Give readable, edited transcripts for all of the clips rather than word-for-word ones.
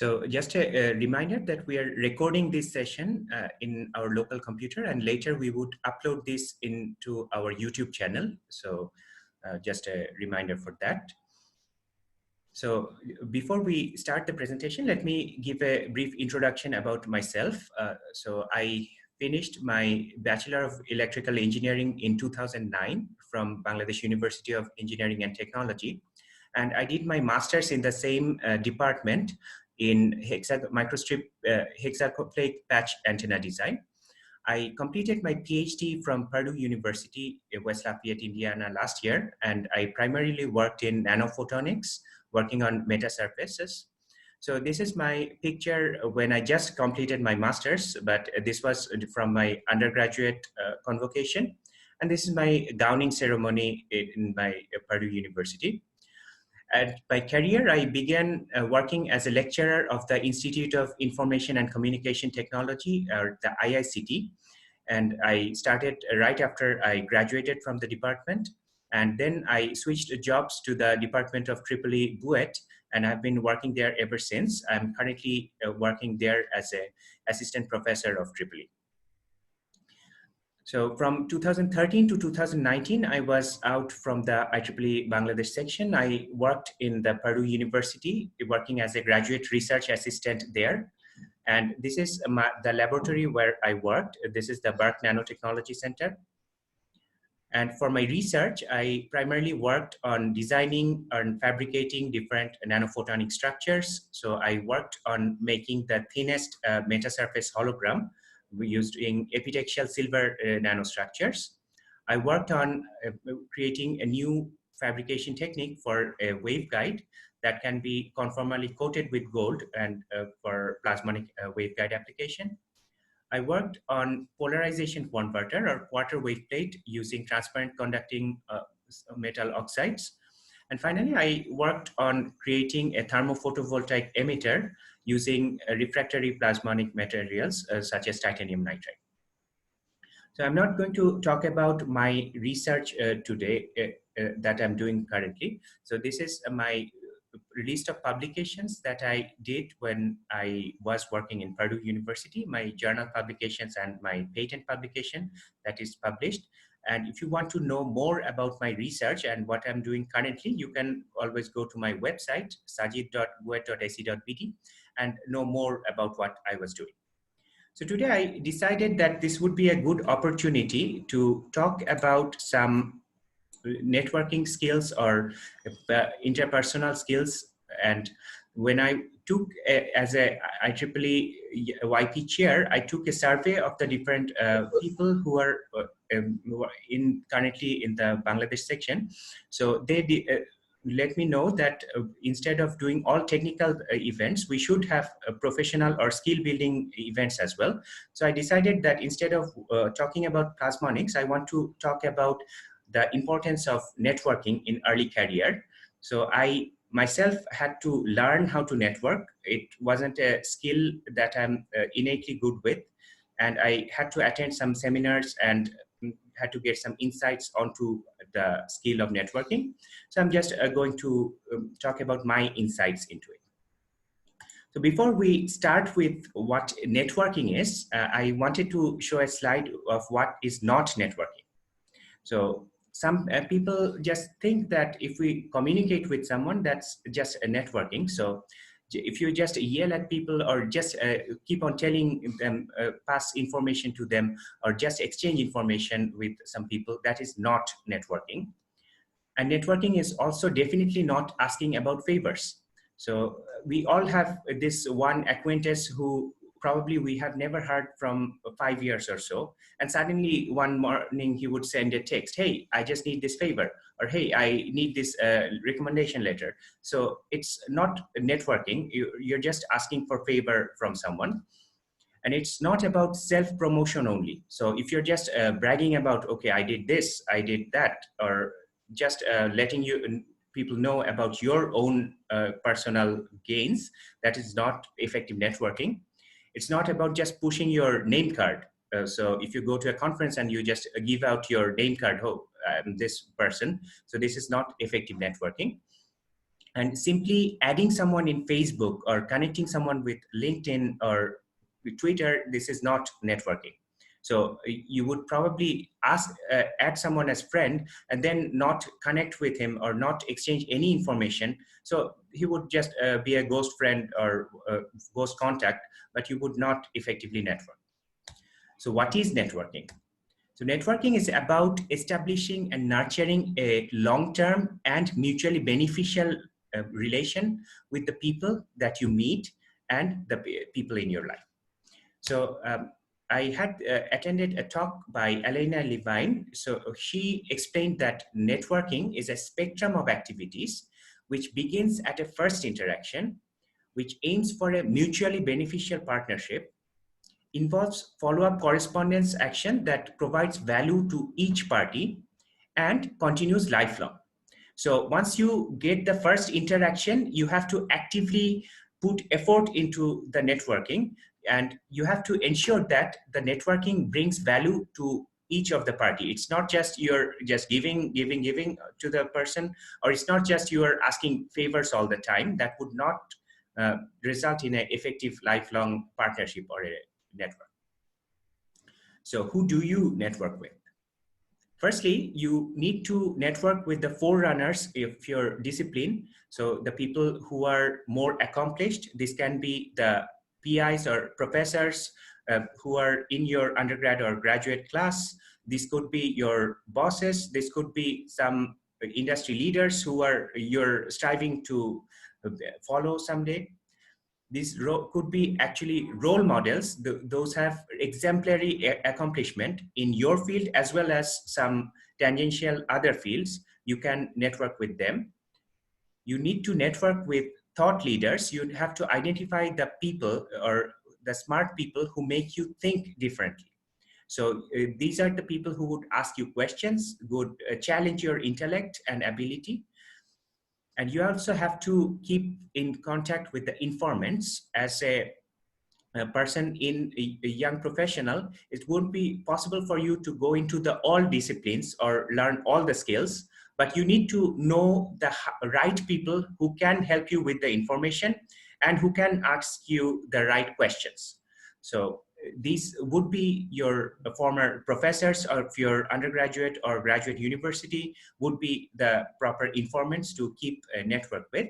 So just a reminder that we are recording this session in our local computer, and later we would upload this into our YouTube channel. So just a reminder for that. So before we start the presentation, let me give a brief introduction about myself. So I finished my Bachelor of Electrical Engineering in 2009 from Bangladesh University of Engineering and Technology. And I did my master's in the same department in microstrip hexaplate patch antenna design. I completed my PhD from Purdue University in West Lafayette, Indiana last year, and I primarily worked in nanophotonics, working on meta surfaces. So this is my picture when I just completed my master's, but this was from my undergraduate convocation. And this is my gowning ceremony in my Purdue University. At my career, I began working as a lecturer of the Institute of Information and Communication Technology, or the IICT. And I started right after I graduated from the department. And then I switched jobs to the Department of EEE Buet, and I've been working there ever since. I'm currently working there as an assistant professor of EEE. So from 2013 to 2019, I was out from the IEEE Bangladesh section. I worked in the Purdue University, working as a graduate research assistant there. And this is the laboratory where I worked. This is the Burke Nanotechnology Center. And for my research, I primarily worked on designing and fabricating different nanophotonic structures. So I worked on making the thinnest metasurface hologram using epitaxial silver nanostructures. I worked on creating a new fabrication technique for a waveguide that can be conformally coated with gold and for plasmonic waveguide application. I worked on polarization converter or quarter wave plate using transparent conducting metal oxides. And finally, I worked on creating a thermophotovoltaic emitter using refractory plasmonic materials such as titanium nitride. So I'm not going to talk about my research today that I'm doing currently. So this is my list of publications that I did when I was working in Purdue University, my journal publications and my patent publication that is published. And if you want to know more about my research and what I'm doing currently, you can always go to my website, sajid.buet.ac.bd, and know more about what I was doing. So today I decided that this would be a good opportunity to talk about some networking skills or interpersonal skills. And when I took as a IEEE YP chair, I took a survey of the different people who are currently in the Bangladesh section. So they let me know that instead of doing all technical events, we should have professional or skill building events as well. So I decided that instead of talking about plasmonics, I want to talk about the importance of networking in early career. So I myself had to learn how to network. It wasn't a skill that I'm innately good with. And I had to attend some seminars and had to get some insights onto the skill of networking. So I'm just going to talk about my insights into it. So before we start with what networking is, I wanted to show a slide of what is not networking. So some people just think that if we communicate with someone, that's just a networking. So if you just yell at people or just keep on telling them, pass information to them, or just exchange information with some people, that is not networking. And networking is also definitely not asking about favors. So we all have this one acquaintance who probably we have never heard from 5 years or so. And suddenly one morning he would send a text, hey, I just need this favor, or hey, I need this recommendation letter. So it's not networking, you're just asking for favor from someone. And it's not about self-promotion only. So if you're just bragging about, okay, I did this, I did that, or just letting people know about your own personal gains, that is not effective networking. It's not about just pushing your name card. So if you go to a conference and you just give out your name card, oh, I'm this person. So this is not effective networking. And simply adding someone in Facebook or connecting someone with LinkedIn or with Twitter, this is not networking. So you would probably add someone as friend and then not connect with him or not exchange any information. So he would just be a ghost friend or ghost contact, but you would not effectively network. So what is networking? So networking is about establishing and nurturing a long-term and mutually beneficial relation with the people that you meet and the people in your life. So I had attended a talk by Elena Levine. So she explained that networking is a spectrum of activities which begins at a first interaction, which aims for a mutually beneficial partnership, involves follow-up correspondence action that provides value to each party, and continues lifelong. So once you get the first interaction, you have to actively put effort into the networking, and you have to ensure that the networking brings value to each of the party. It's not just you're just giving to the person, or it's not just you're asking favors all the time. That would not result in an effective lifelong partnership or a network. So who do you network with? Firstly, you need to network with the forerunners of your discipline. So the people who are more accomplished, this can be the PIs or professors who are in your undergrad or graduate class. This could be your bosses. This could be some industry leaders who are you're striving to follow someday. These could be actually role models. Those have exemplary accomplishment in your field as well as some tangential other fields. You can network with them. You need to network with thought leaders. You have to identify the people or the smart people who make you think differently. So these are the people who would ask you questions, would challenge your intellect and ability. And you also have to keep in contact with the informants. As a person in a young professional, it won't be possible for you to go into the all disciplines or learn all the skills, but you need to know the right people who can help you with the information and who can ask you the right questions. So these would be your former professors of your undergraduate or graduate university would be the proper informants to keep a network with.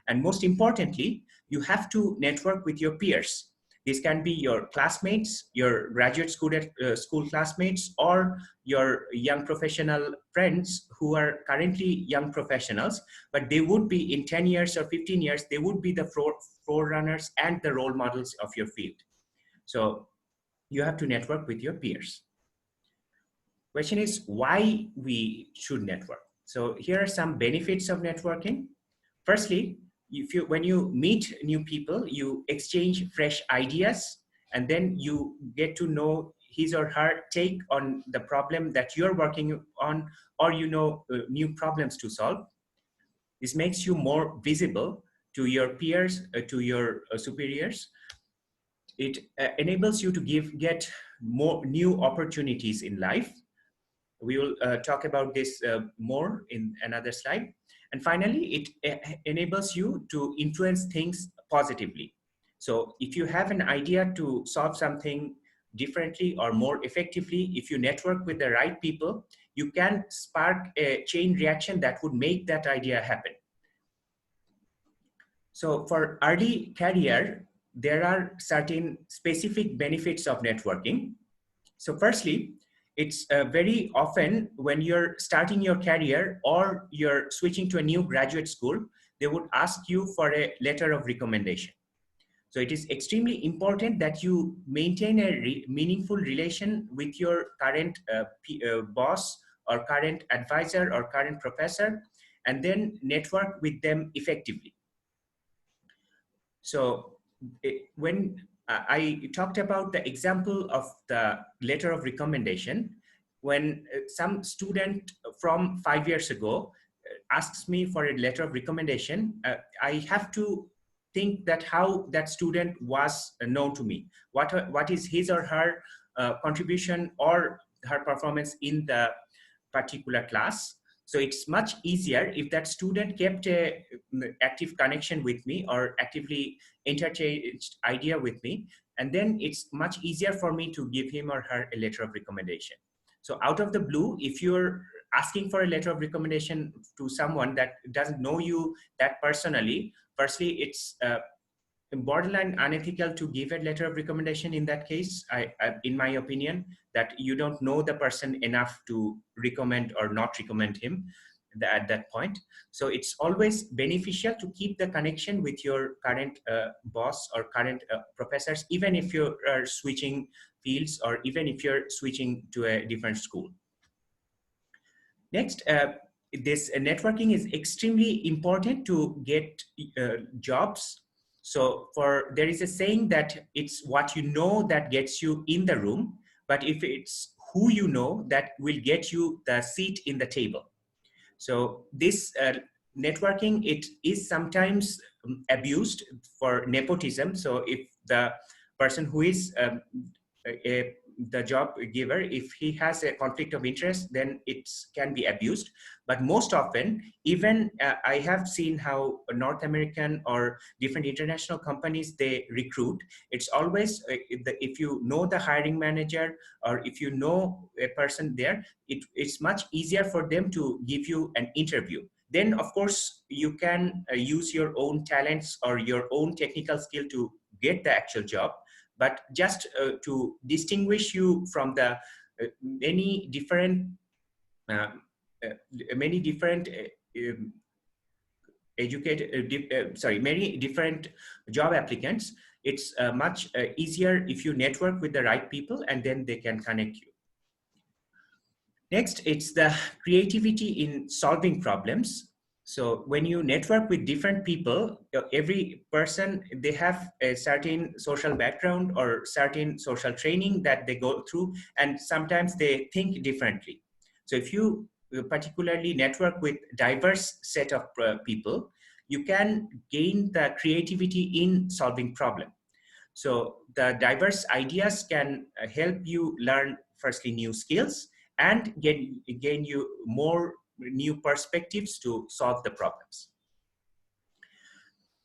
And most importantly, you have to network with your peers. This can be your classmates, your graduate school classmates, or your young professional friends who are currently young professionals, but they would be in 10 years or 15 years, they would be the forerunners and the role models of your field. So you have to network with your peers. Question is why we should network. So here are some benefits of networking. Firstly, when you meet new people, you exchange fresh ideas, and then you get to know his or her take on the problem that you're working on, or new problems to solve. This makes you more visible to your peers, to your superiors. It enables you to get more new opportunities in life. We will talk about this more in another slide. And finally, it enables you to influence things positively. So if you have an idea to solve something differently or more effectively, if you network with the right people, you can spark a chain reaction that would make that idea happen. So for early career, there are certain specific benefits of networking. So firstly, it's very often when you're starting your career or you're switching to a new graduate school, they would ask you for a letter of recommendation. So it is extremely important that you maintain a meaningful relation with your current boss or current advisor or current professor, and then network with them effectively. So when I talked about the example of the letter of recommendation, when some student from 5 years ago asks me for a letter of recommendation, I have to think that how that student was known to me. What is his or her contribution or her performance in the particular class. So it's much easier if that student kept a active connection with me or actively interchanged idea with me, and then it's much easier for me to give him or her a letter of recommendation. So out of the blue, if you're asking for a letter of recommendation to someone that doesn't know you that personally, firstly, it's borderline unethical to give a letter of recommendation in that case, in my opinion, that you don't know the person enough to recommend or not recommend him at that point. So it's always beneficial to keep the connection with your current boss or current professors, even if you are switching fields or even if you're switching to a different school. Next, this networking is extremely important to get jobs. So there is a saying that it's what you know that gets you in the room, but if it's who you know that will get you the seat in the table. So this networking, it is sometimes abused for nepotism. So if the person who is the job giver, if he has a conflict of interest, then it can be abused. But most often, even I have seen how North American or different international companies, they recruit. It's always, if you know the hiring manager or if you know a person there, it's much easier for them to give you an interview. Then, of course, you can use your own talents or your own technical skill to get the actual job. But just to distinguish you from the many different um, many different job applicants, it's much easier if you network with the right people and then they can connect you. Next, it's the creativity in solving problems. So when you network with different people, every person, they have a certain social background or certain social training that they go through, and sometimes they think differently. So if you particularly network with diverse set of people, you can gain the creativity in solving problem. So the diverse ideas can help you learn firstly new skills and gain you more new perspectives to solve the problems.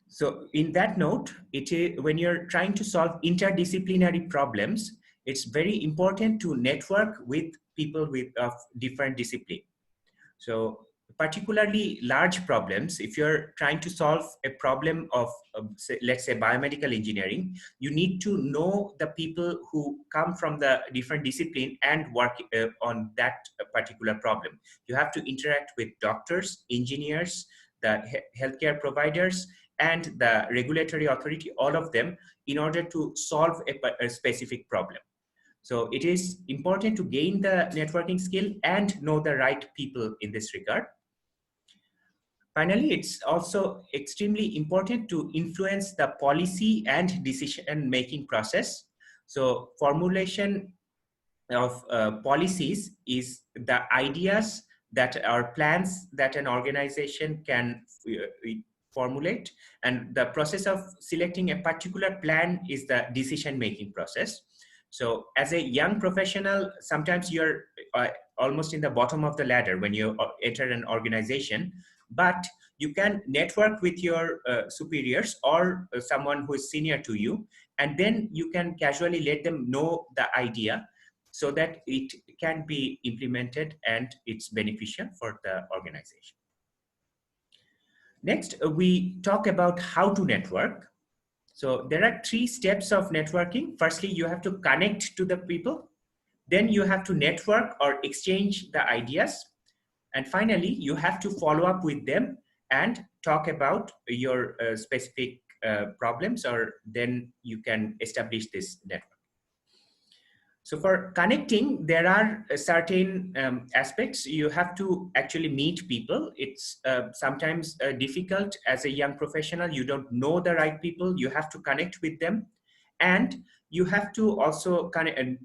So in that note, when you're trying to solve interdisciplinary problems, it's very important to network with people of different discipline. So particularly large problems, if you're trying to solve a problem of, let's say, biomedical engineering, you need to know the people who come from the different discipline and work on that particular problem. You have to interact with doctors, engineers, the healthcare providers, and the regulatory authority, all of them, in order to solve a specific problem. So it is important to gain the networking skill and know the right people in this regard. Finally, it's also extremely important to influence the policy and decision-making process. So formulation of policies is the ideas that are plans that an organization can formulate, and the process of selecting a particular plan is the decision-making process. So as a young professional, sometimes you're almost in the bottom of the ladder when you enter an organization, but you can network with your superiors or someone who is senior to you, and then you can casually let them know the idea so that it can be implemented and it's beneficial for the organization. Next, we talk about how to network. So there are 3 steps of networking. Firstly, you have to connect to the people. Then you have to network or exchange the ideas. And finally, you have to follow up with them and talk about your specific problems, or then you can establish this network. So for connecting, there are certain aspects. You have to actually meet people. It's sometimes difficult as a young professional. You don't know the right people. You have to connect with them. And you have to also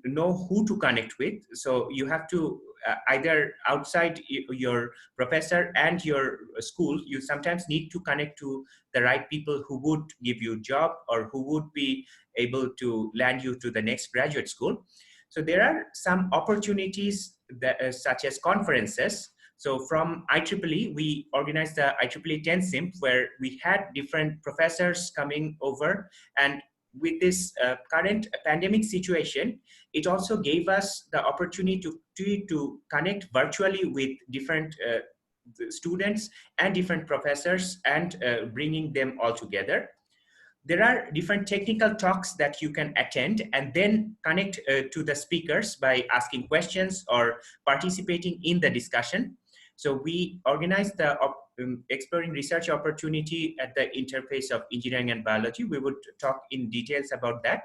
know who to connect with. So you have to either outside your professor and your school, you sometimes need to connect to the right people who would give you a job or who would be able to land you to the next graduate school. So there are some opportunities that, such as conferences. So from IEEE, we organized the IEEE 10 SIMP, where we had different professors coming over. And with this current pandemic situation, it also gave us the opportunity to connect virtually with different students and different professors, and bringing them all together. There are different technical talks that you can attend and then connect to the speakers by asking questions or participating in the discussion. So we organized the exploring research opportunity at the interface of engineering and biology. We would talk in details about that.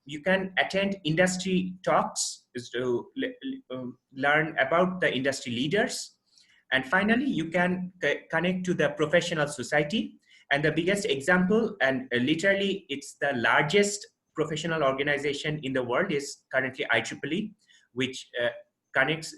You can attend industry talks to learn about the industry leaders. And finally, you can connect to the professional society. And the biggest example, and literally it's the largest professional organization in the world, is currently IEEE, which connects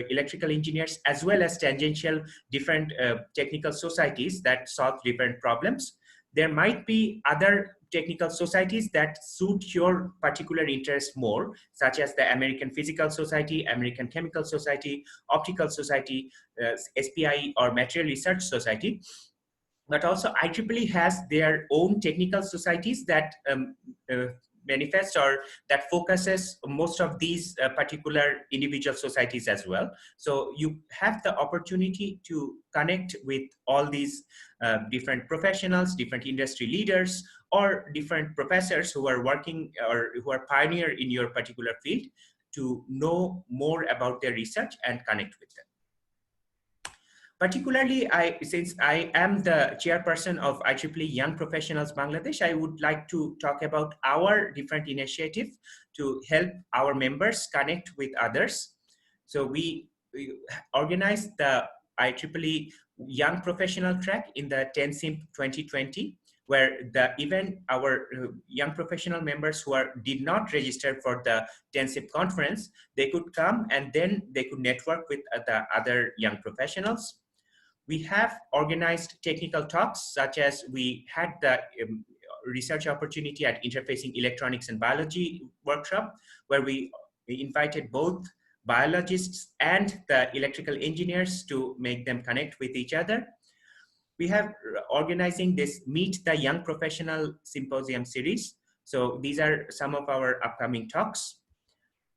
electrical engineers as well as tangential different technical societies that solve different problems. There might be other technical societies that suit your particular interest more, such as the American Physical Society, American Chemical Society, Optical Society, SPI, or Material Research Society. But also IEEE has their own technical societies that manifest or that focuses most of these particular individual societies as well. So you have the opportunity to connect with all these different professionals, different industry leaders, or different professors who are working or who are pioneer in your particular field, to know more about their research and connect with them. Particularly, since I am the chairperson of IEEE Young Professionals Bangladesh, I would like to talk about our different initiative to help our members connect with others. So we organized the IEEE Young Professional Track in the 10 SIMP 2020, where our young professional members who did not register for the 10 SIMP conference, they could come and then they could network with the other young professionals. We have organized technical talks, such as we had the research opportunity at Interfacing Electronics and Biology workshop, where we invited both biologists and the electrical engineers to make them connect with each other. We have organizing this Meet the Young Professional Symposium series. So these are some of our upcoming talks.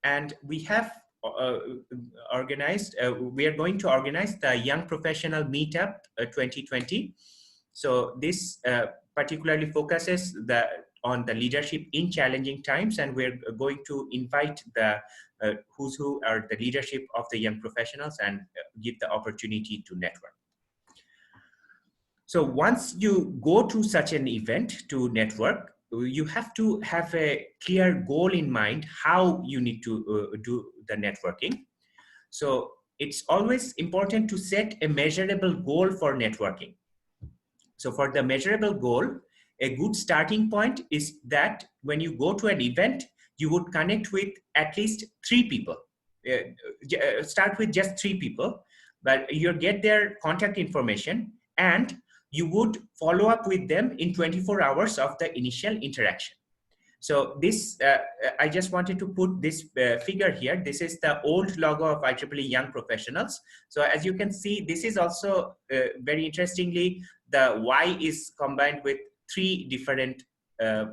And we have we are going to organize the Young Professional Meetup 2020. So this particularly focuses on the leadership in challenging times, and we're going to invite the who's who are the leadership of the young professionals and give the opportunity to network. So once you go to such an event to network, you have to have a clear goal in mind how you need to do the networking. So it's always important to set a measurable goal for networking. So for the measurable goal, a good starting point is that when you go to an event, you would connect with at least 3 people. Start with just 3 people, but you get their contact information, and you would follow up with them in 24 hours of the initial interaction. So this, I just wanted to put this figure here. This is the old logo of IEEE Young Professionals. So as you can see, this is also very interestingly, the Y is combined with 3 different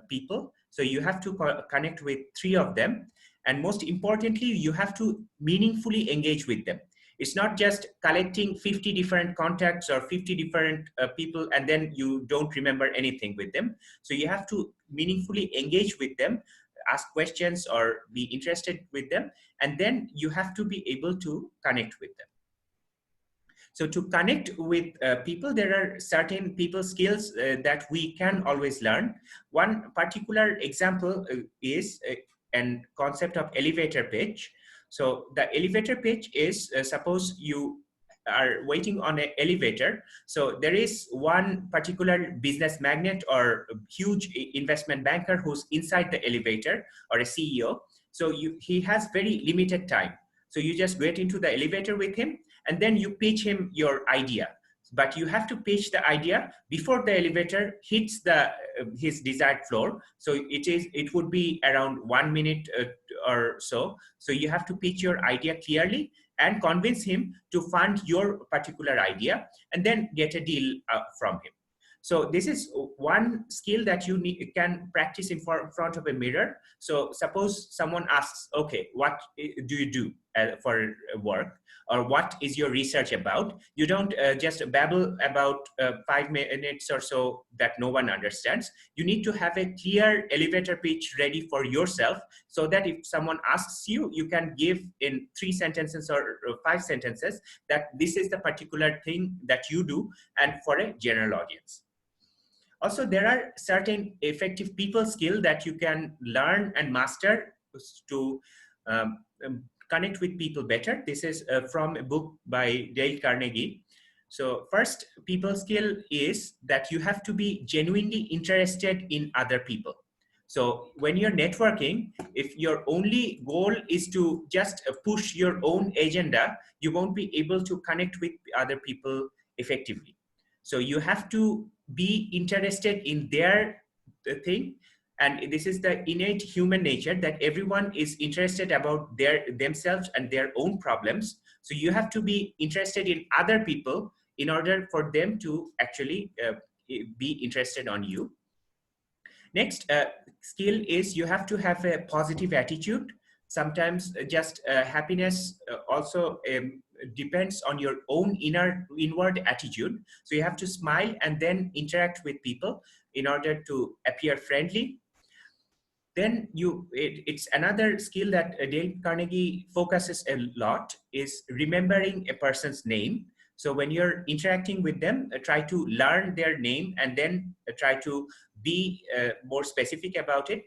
people. So you have to connect with 3 of them. And most importantly, you have to meaningfully engage with them. It's not just collecting 50 different contacts or 50 different people and then you don't remember anything with them. So you have to meaningfully engage with them, ask questions or be interested with them, and then you have to be able to connect with them. So to connect with people, there are certain people skills that we can always learn. One particular example is a concept of elevator pitch. So the elevator pitch is, suppose you are waiting on an elevator. So there is one particular business magnate or huge investment banker who's inside the elevator, or a CEO. So he has very limited time. So you just get into the elevator with him and then you pitch him your idea. But you have to pitch the idea before the elevator hits his desired floor. So it would be around 1 minute or so. So you have to pitch your idea clearly, and convince him to fund your particular idea, and then get a deal from him. So this is one skill that you can practice in front of a mirror. So suppose someone asks, okay, what do you do for work? Or what is your research about? You don't just babble about 5 minutes or so that no one understands. You need to have a clear elevator pitch ready for yourself, so that if someone asks you, you can give in 3 sentences or 5 sentences that this is the particular thing that you do, and for a general audience. Also, there are certain effective people skill that you can learn and master to connect with people better. This is from a book by Dale Carnegie. So first people skill is that you have to be genuinely interested in other people. So when you're networking, if your only goal is to just push your own agenda, you won't be able to connect with other people effectively. So you have to be interested in their thing. And this is the innate human nature, that everyone is interested about themselves and their own problems. So you have to be interested in other people in order for them to actually be interested on you. Next skill is you have to have a positive attitude. Sometimes just happiness also depends on your own inward attitude. So you have to smile and then interact with people in order to appear friendly. Then it's another skill that Dale Carnegie focuses a lot, is remembering a person's name. So when you're interacting with them, try to learn their name and then try to be more specific about it.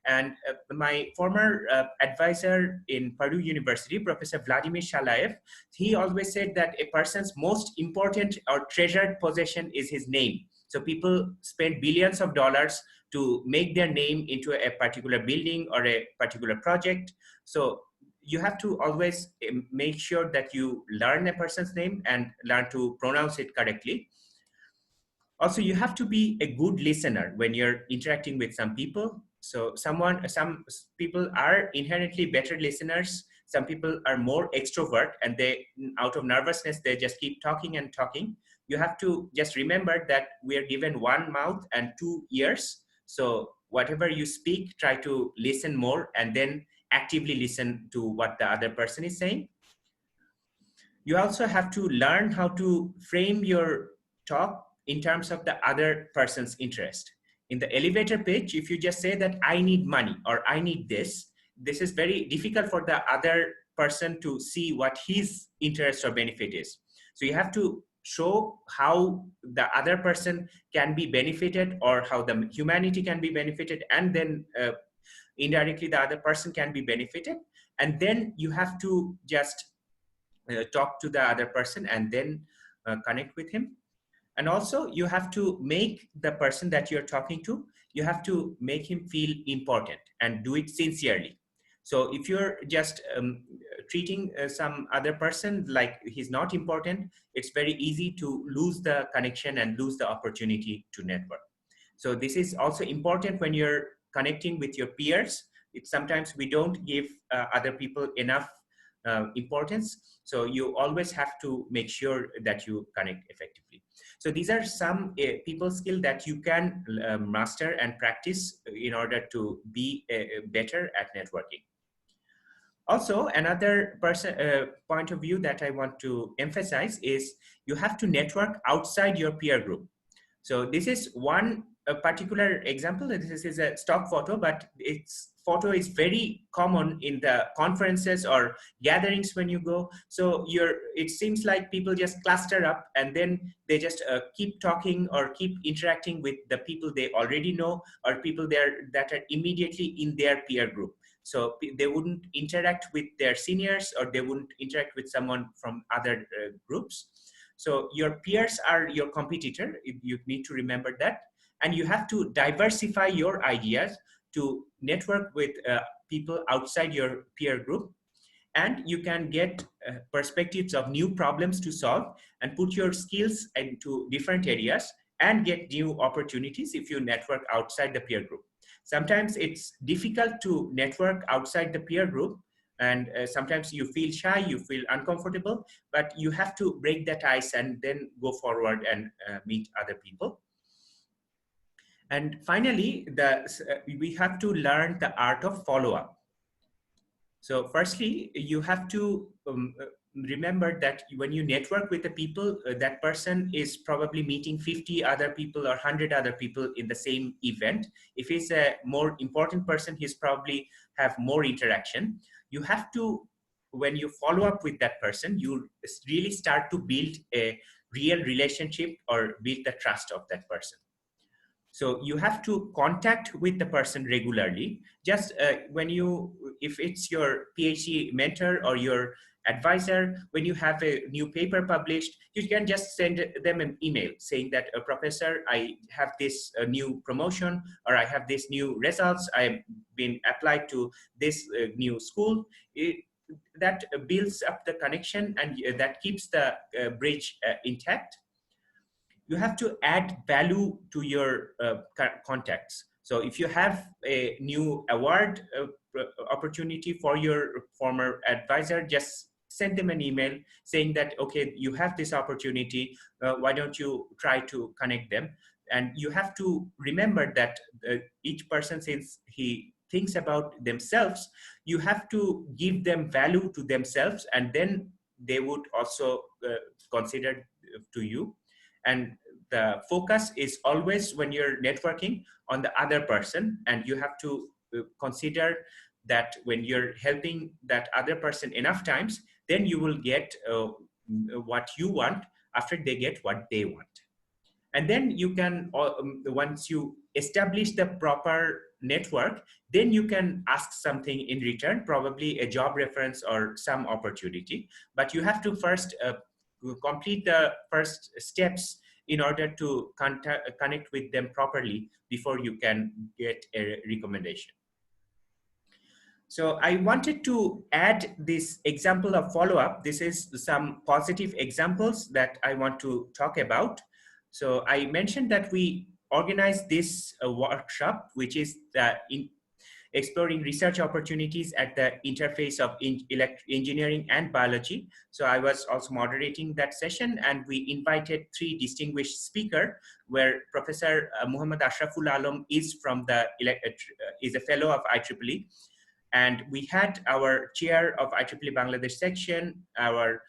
And my former advisor in Purdue University, Professor Vladimir Shalaev, he always said that a person's most important or treasured possession is his name. So people spend billions of dollars to make their name into a particular building or a particular project. So you have to always make sure that you learn a person's name and learn to pronounce it correctly. Also, you have to be a good listener when you're interacting with some people. So some people are inherently better listeners. Some people are more extrovert, and they, out of nervousness, they just keep talking and talking. You have to just remember that we are given one mouth and 2 ears. So whatever you speak, try to listen more and then actively listen to what the other person is saying. You also have to learn how to frame your talk in terms of the other person's interest. In the elevator pitch, if you just say that I need money or I need this is very difficult for the other person to see what his interest or benefit is. So you have to show how the other person can be benefited, or how the humanity can be benefited, and then indirectly the other person can be benefited. And then you have to just talk to the other person and then connect with him. And also you have to make the person that you're talking to, you have to make him feel important and do it sincerely. So if you're just treating some other person like he's not important, it's very easy to lose the connection and lose the opportunity to network. So this is also important when you're connecting with your peers. It's sometimes we don't give other people enough importance. So you always have to make sure that you connect effectively. So these are some people skill that you can master and practice in order to be better at networking. Also, another point of view that I want to emphasize is you have to network outside your peer group. So this is one particular example. This is a stock photo, but its photo is very common in the conferences or gatherings when you go. So it seems like people just cluster up and then they just keep talking or keep interacting with the people they already know, or people there that are immediately in their peer group. So they wouldn't interact with their seniors, or they wouldn't interact with someone from other groups. So your peers are your competitor. You need to remember that. And you have to diversify your ideas to network with people outside your peer group. And you can get perspectives of new problems to solve and put your skills into different areas and get new opportunities if you network outside the peer group. Sometimes it's difficult to network outside the peer group, and sometimes you feel shy, you feel uncomfortable, but you have to break that ice and then go forward and meet other people. And finally, we have to learn the art of follow-up. So firstly, you have to remember that when you network with the people, that person is probably meeting 50 other people or 100 other people in the same event. If he's a more important person, he's probably have more interaction. You have to, when you follow up with that person, you really start to build a real relationship or build the trust of that person. So you have to contact with the person regularly. Just if it's your PhD mentor or your advisor, when you have a new paper published, you can just send them an email saying that, Professor, I have this new promotion, or I have this new results. I've been applied to this new school. That builds up the connection, and that keeps the bridge intact. You have to add value to your contacts. So if you have a new award opportunity for your former advisor, just send them an email saying that, okay, you have this opportunity, why don't you try to connect them? And you have to remember that each person, since he thinks about themselves, you have to give them value to themselves, and then they would also consider to you. And the focus is always, when you're networking, on the other person, and you have to consider that when you're helping that other person enough times, then you will get what you want after they get what they want. And then you can, once you establish the proper network, then you can ask something in return, probably a job reference or some opportunity. But you have to first complete the first steps in order to connect with them properly before you can get a recommendation. So I wanted to add this example of follow-up. This is some positive examples that I want to talk about. So I mentioned that we organized this workshop, which is exploring research opportunities at the interface of engineering and biology. So I was also moderating that session, and we invited 3 distinguished speakers, where Professor Muhammad Ashraful Alam is from the is a fellow of IEEE. And we had our chair of IEEE Bangladesh section, our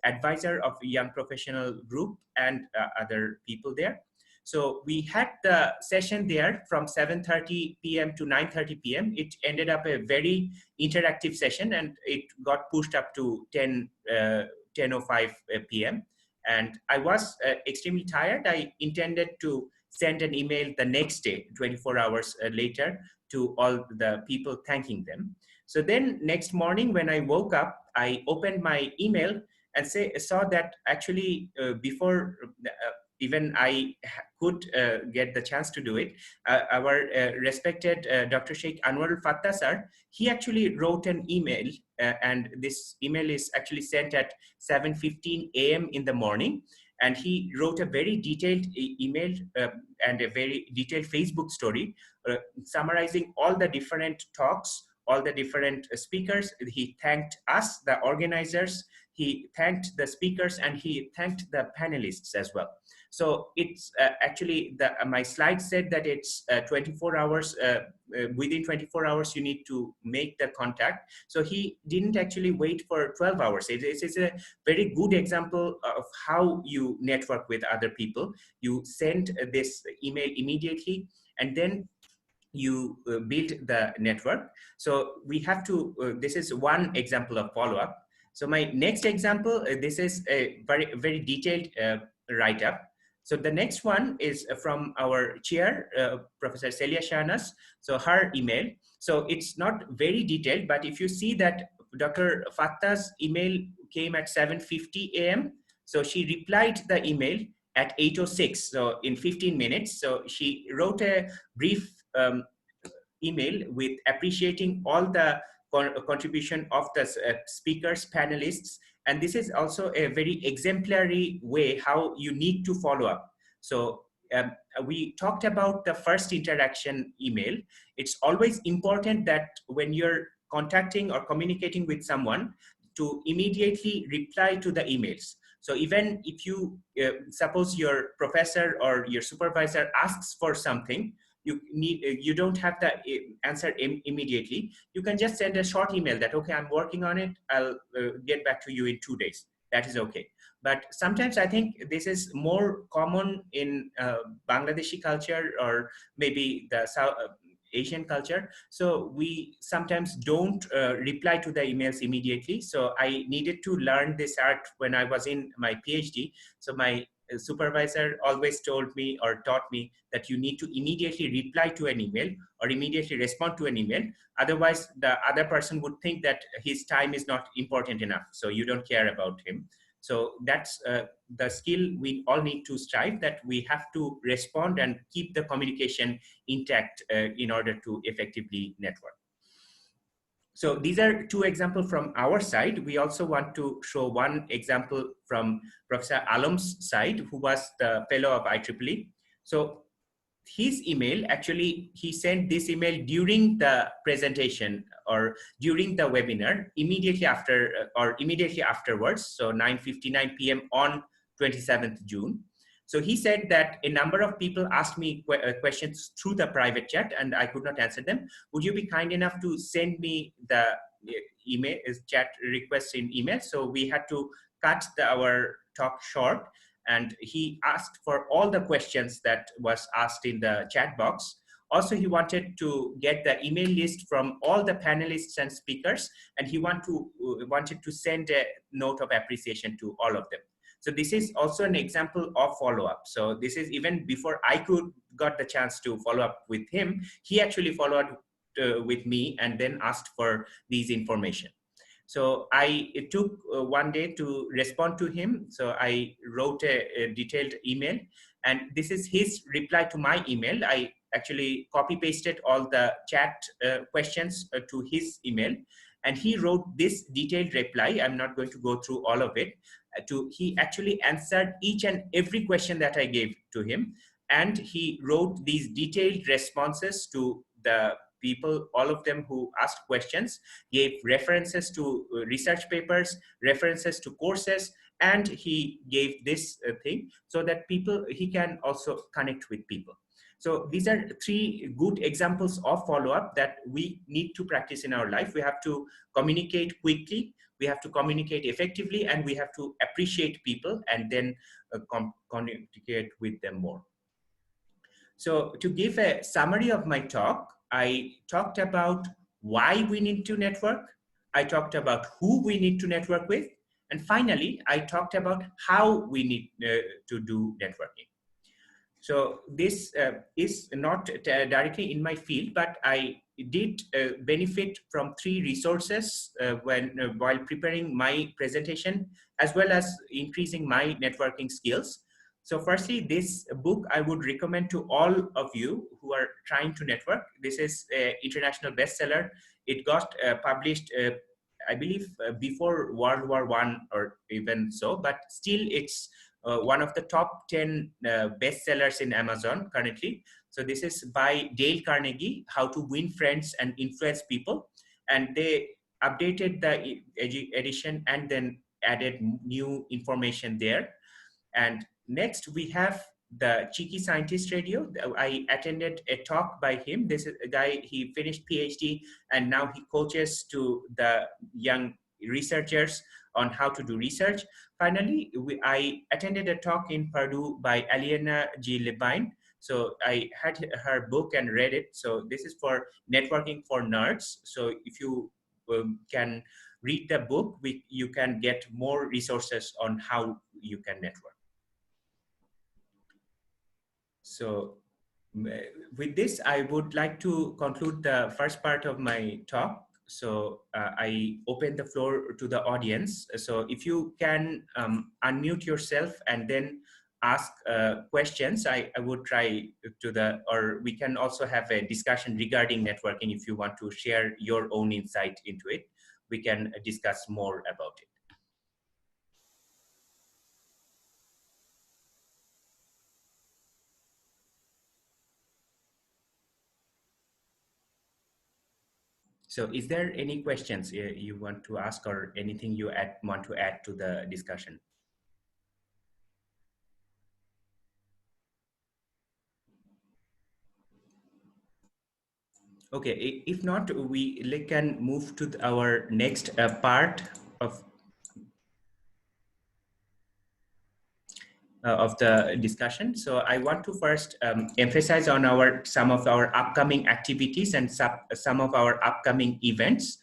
advisor of young professional group, and other people there. So we had the session there from 7:30 p.m. to 9:30 p.m. It ended up a very interactive session, and it got pushed up to 10:05 p.m. And I was extremely tired. I intended to send an email the next day, 24 hours later, to all the people thanking them. So then next morning when I woke up, I opened my email and saw that actually before even I could get the chance to do it, our respected Dr. Sheikh Anwarul Fattah sir, he actually wrote an email, and this email is actually sent at 7:15 a.m. in the morning. And he wrote a very detailed email and a very detailed Facebook story summarizing all the different talks, all the different speakers. He thanked us, the organizers, he thanked the speakers, and he thanked the panelists as well. So it's actually, my slide said that it's 24 hours, within 24 hours you need to make the contact. So he didn't actually wait for 12 hours. It's a very good example of how you network with other people. You send this email immediately, and then you build the network. So we have to, this is one example of follow-up. So my next example, this is a very detailed write-up. So the next one is from our chair, Professor Celia Shahnaz. So her email. So it's not very detailed, but if you see that Dr. Fattah's email came at 7:50 a.m. So she replied the email at 8:06, so in 15 minutes. So she wrote a brief email with appreciating all the contribution of the speakers, panelists. And this is also a very exemplary way how you need to follow up. So we talked about the first interaction email. It's always important that when you're contacting or communicating with someone to immediately reply to the emails. So even if you suppose your professor or your supervisor asks for something, you don't have the answer immediately. You can just send a short email that, okay, I'm working on it, I'll get back to you in 2 days. That is okay. But sometimes I think this is more common in Bangladeshi culture, or maybe the South Asian culture. So we sometimes don't reply to the emails immediately. So I needed to learn this art when I was in my PhD. So my supervisor always told me or taught me that you need to immediately reply to an email or immediately respond to an email. Otherwise, the other person would think that his time is not important enough, so you don't care about him. So that's the skill we all need to strive, that we have to respond and keep the communication intact in order to effectively network. So these are two examples from our side. We also want to show one example from Professor Alam's side, who was the fellow of IEEE. So his email, actually, he sent this email during the presentation or during the webinar, immediately after or immediately afterwards, so 9:59 p.m. on 27th June. So he said that a number of people asked me questions through the private chat and I could not answer them. Would you be kind enough to send me the email chat request in email? So we had to cut our talk short, and he asked for all the questions that was asked in the chat box. Also, he wanted to get the email list from all the panelists and speakers, and he wanted to send a note of appreciation to all of them. So this is also an example of follow-up. So this is even before I got the chance to follow up with him. He actually followed with me and then asked for these information. So it took 1 day to respond to him. So I wrote a detailed email, and this is his reply to my email. I actually copy pasted all the chat questions to his email, and he wrote this detailed reply. I'm not going to go through all of it. He actually answered each and every question that I gave to him, and he wrote these detailed responses to the people, all of them who asked questions, gave references to research papers, references to courses, and he gave this thing so that he can also connect with people. So these are three good examples of follow-up that we need to practice in our life. We have to communicate quickly, we have to communicate effectively, and we have to appreciate people and then communicate with them more. So to give a summary of my talk, I talked about why we need to network, I talked about who we need to network with, and finally, I talked about how we need to do networking. So this is not directly in my field, but I did benefit from three resources while preparing my presentation, as well as increasing my networking skills. So firstly, this book I would recommend to all of you who are trying to network. This is an international bestseller. It got published, I believe, before World War I or even so, but still it's one of the top 10 bestsellers in Amazon currently. So this is by Dale Carnegie, How to Win Friends and Influence People. And they updated the edition and then added new information there. And next we have the Cheeky Scientist Radio. I attended a talk by him. This is a guy, he finished PhD and now he coaches to the young researchers on how to do research. Finally, I attended a talk in Purdue by Aliena G. Levine. So I had her book and read it. So this is for networking for nerds. So if you can read the book, you can get more resources on how you can network. So with this, I would like to conclude the first part of my talk. So I open the floor to the audience. So if you can unmute yourself and then ask questions, I would try to or we can also have a discussion regarding networking. If you want to share your own insight into it, we can discuss more about it. So is there any questions you want to ask or anything you want to add to the discussion? Okay, if not, we can move to our next part of of the discussion. So I want to first emphasize on some of our upcoming activities and some of our upcoming events.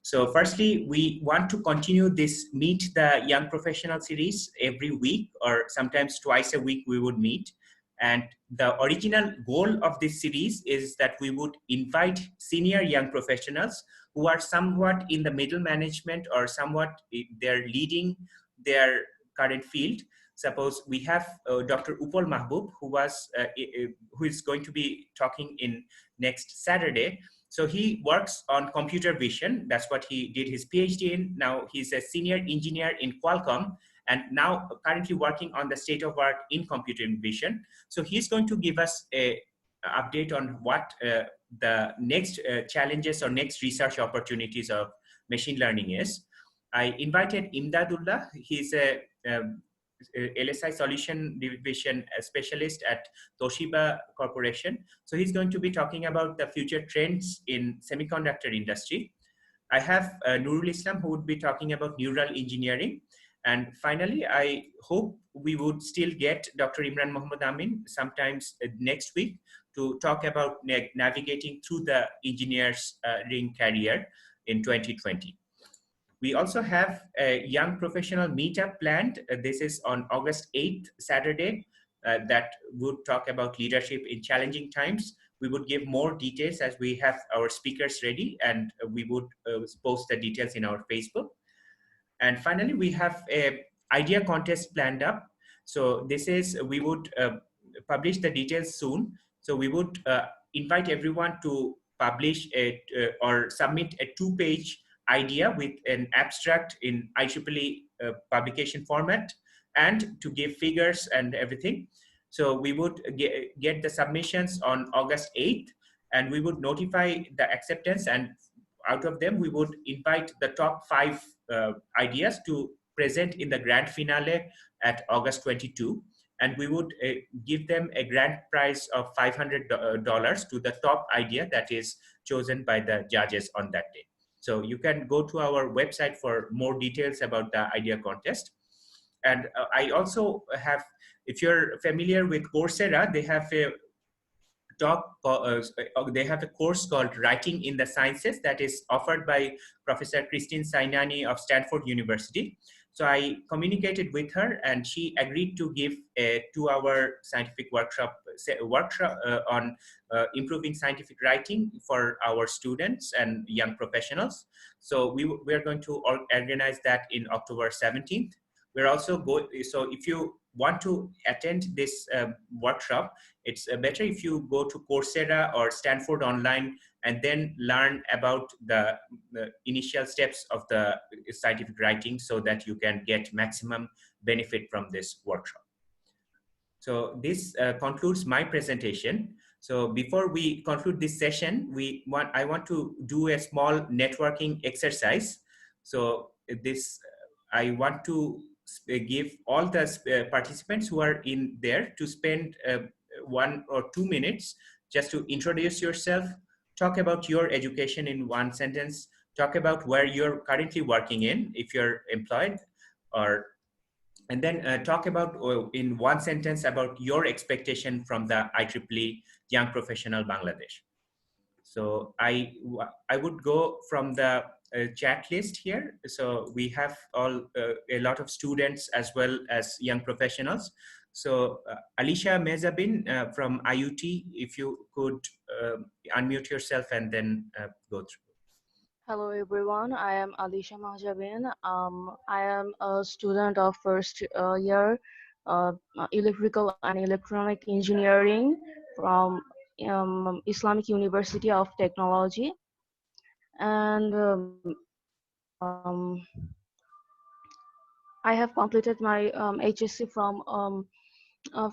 So firstly, we want to continue this Meet the Young Professional series every week, or sometimes twice a week we would meet. And the original goal of this series is that we would invite senior young professionals who are somewhat in the middle management or somewhat they're leading their current field. Suppose we have Dr. Upal Mahbub, who is going to be talking in next Saturday. So he works on computer vision. That's what he did his PhD in. Now he's a senior engineer in Qualcomm and now currently working on the state of art in computer vision. So he's going to give us a update on what the next challenges or next research opportunities of machine learning is. I invited Imdadullah. He's a LSI solution division specialist at Toshiba Corporation. So he's going to be talking about the future trends in semiconductor industry. I have Nurul Islam, who would be talking about neural engineering. And finally, I hope we would still get Dr. Imran Mohammad Amin sometimes next week to talk about navigating through the engineering career in 2020. We also have a young professional meetup planned. This is on August 8th, Saturday, that would talk about leadership in challenging times. We would give more details as we have our speakers ready, and we would post the details in our Facebook. And finally, we have a idea contest planned up. So we would publish the details soon. So we would invite everyone to publish or submit a 2-page idea with an abstract in IEEE publication format and to give figures and everything. So we would get the submissions on August 8th and we would notify the acceptance, and out of them we would invite the top 5 ideas to present in the grand finale at August 22, and we would give them a grand prize of $500 to the top idea that is chosen by the judges on that day. So you can go to our website for more details about the idea contest. And I also have, if you're familiar with Coursera, they have a they have a course called Writing in the Sciences that is offered by Professor Christine Sainani of Stanford University. So I communicated with her and she agreed to give a 2-hour scientific workshop on improving scientific writing for our students and young professionals. So we are going to organize that in October 17th. We're also going, so if you want to attend this workshop, it's better if you go to Coursera or Stanford Online and then learn about the initial steps of the scientific writing so that you can get maximum benefit from this workshop. So this concludes my presentation. So before we conclude this session, I want to do a small networking exercise. So I want to give all the participants who are in there to spend 1 or 2 minutes just to introduce yourself, talk about your education in 1 sentence, talk about where you're currently working in, if you're employed, and then talk about in 1 sentence about your expectation from the IEEE Young Professional Bangladesh. So I would go from the chat list here. So we have a lot of students as well as young professionals. So Alicia Mezabin from IUT, if you could unmute yourself and then go through. Hello everyone, I am Alisha Mahjabin. I am a student of first year electrical and electronic engineering from Islamic University of Technology. And I have completed my HSC from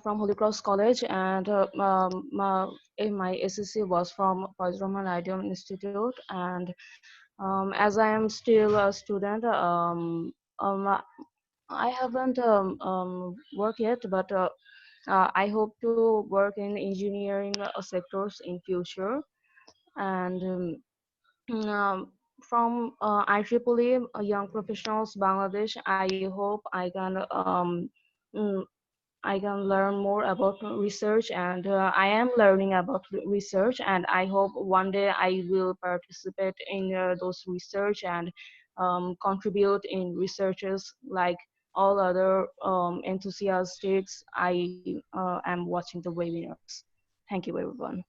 from Holy Cross College, and my SSC was from Fazl Rahman Ideal Institute. And as I am still a student, um, I haven't worked yet, but I hope to work in engineering sectors in future. And from IEEE Young Professionals Bangladesh, I hope mm, I can learn more about research, and I am learning about research, and I hope one day I will participate in those research and contribute in researches like all other enthusiasts. I am watching the webinars. Thank you, everyone.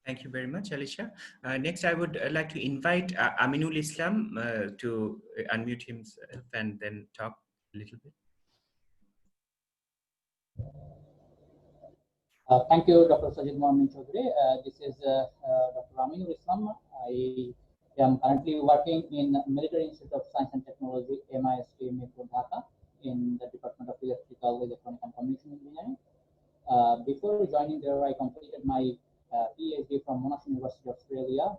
Thank you very much, Alicia. Next, I would like to invite Aminul Islam to unmute himself and then talk a little bit. Thank you, Dr. Sajid Muhaimin Choudhury. This is Dr. Aminul Islam. I am currently working in Military Institute of Science and Technology, MIST, Metro Dhaka, in the Department of Electrical, Electronic and Communication Engineering. Before joining there, I completed my PhD from Monash University, Australia,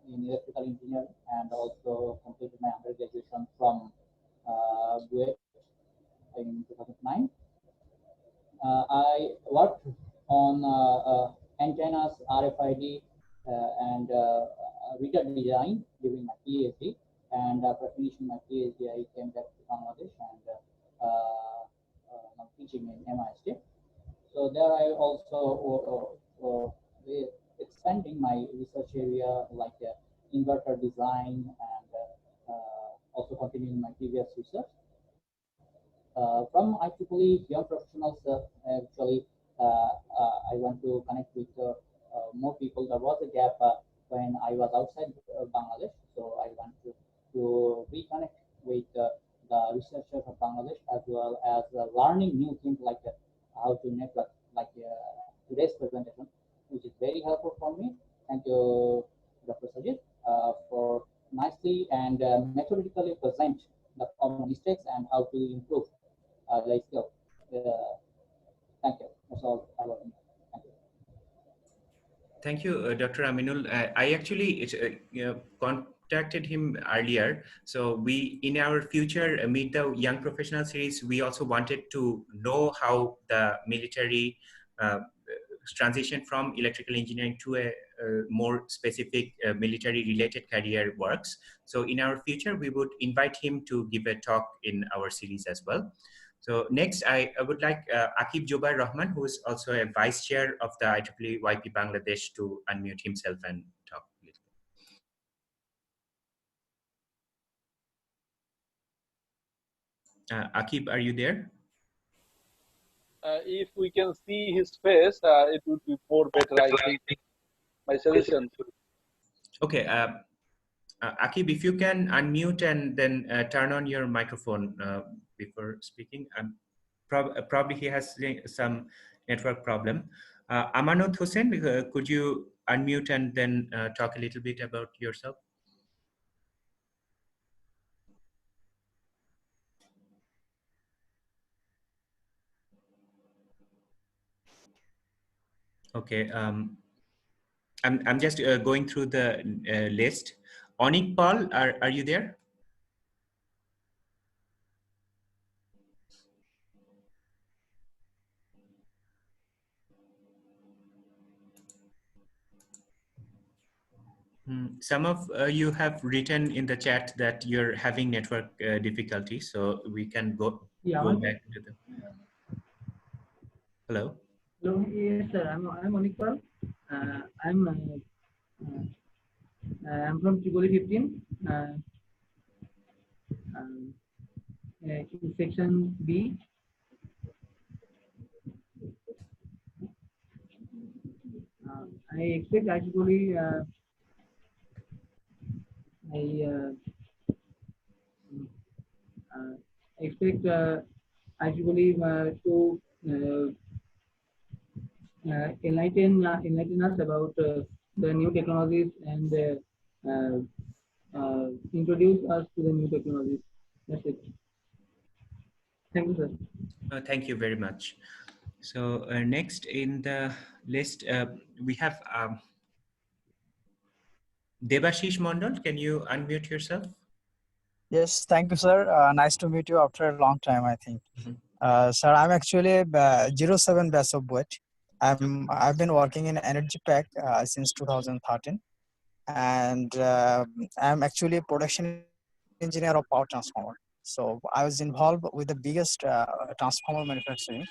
in electrical engineering, and also completed my undergraduation from BUET in 2009. I worked on antennas, RFID, and reader design during my PhD. And after finishing my PhD, I came back to Bangladesh and now teaching in MIST. So there I also expanding my research area like inverter design and also continuing my previous research. From IEEE young professionals, actually, I want to connect with more people. There was a gap when I was outside Bangladesh, so I want to reconnect with the researchers of Bangladesh, as well as learning new things like how to network, like today's presentation, which is very helpful for me. Thank you, Dr. Sajid, for nicely and methodically present the common mistakes and how to improve the skill. Thank you. That's all about me. Thank you. Thank you, Dr. Aminul. I actually contacted him earlier. So we, in our future Meet the Young Professional series, we also wanted to know how the military transition from electrical engineering to a more specific military-related career works. So in our future, we would invite him to give a talk in our series as well. So next, I would like Akib Jobar Rahman, who is also a vice chair of the IEEE YP Bangladesh, to unmute himself and talk a little bit. Akib, are you there? If we can see his face, it would be more better, I think, my suggestion. Okay, Akib, if you can unmute and then turn on your microphone before speaking. Probably he has some network problem. Amanat Hussain, could you unmute and then talk a little bit about yourself? Okay, I'm just going through the list. Onik Paul, are you there? Some of you have written in the chat that you're having network difficulty, so we can go back to the. Hello. Hello, yes, sir. I'm Onikpal. I'm from Tripoli 15. In section B. I expect actually expect actually to enlighten us about the new technologies and introduce us to the new technologies. That's it. Thank you, sir. Thank you very much. So next in the list, we have Debashish Mondal. Can you unmute yourself? Yes, thank you, sir. Nice to meet you after a long time, I think. Mhm. Sir, I'm actually 07 batch of BUET. I've been working in Energy Pack since 2013, and I'm actually a production engineer of power transformer. So I was involved with the biggest transformer manufacturing.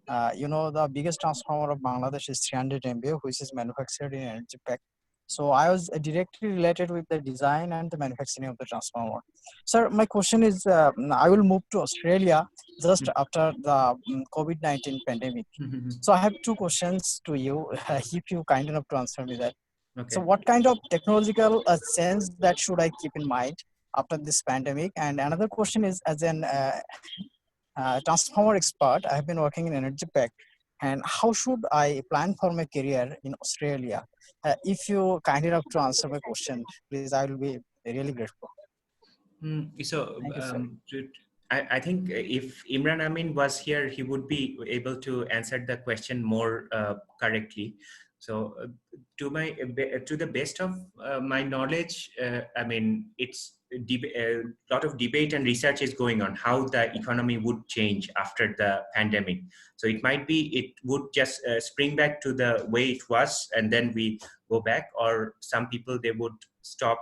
The biggest transformer of Bangladesh is 300 MVA, which is manufactured in Energy Pack. So I was directly related with the design and the manufacturing of the transformer. Sir, my question is, I will move to Australia just after the COVID-19 pandemic. Mhm. So I have two questions to you, if you kind enough to answer me that. So Okay. what kind of technological sense that should I keep in mind after this pandemic? And another question is, as an transformer expert, I have been working in Energy Pack. And how should I plan for my career in Australia? If you kind enough to answer my question, please, I will be really grateful. So Thank you, sir. I think if Imran Amin was here, he would be able to answer the question more correctly. So to the best of my knowledge, I mean, it's a lot of debate and research is going on how the economy would change after the pandemic. So it would just spring back to the way it was, and then we go back, or some people, they would stop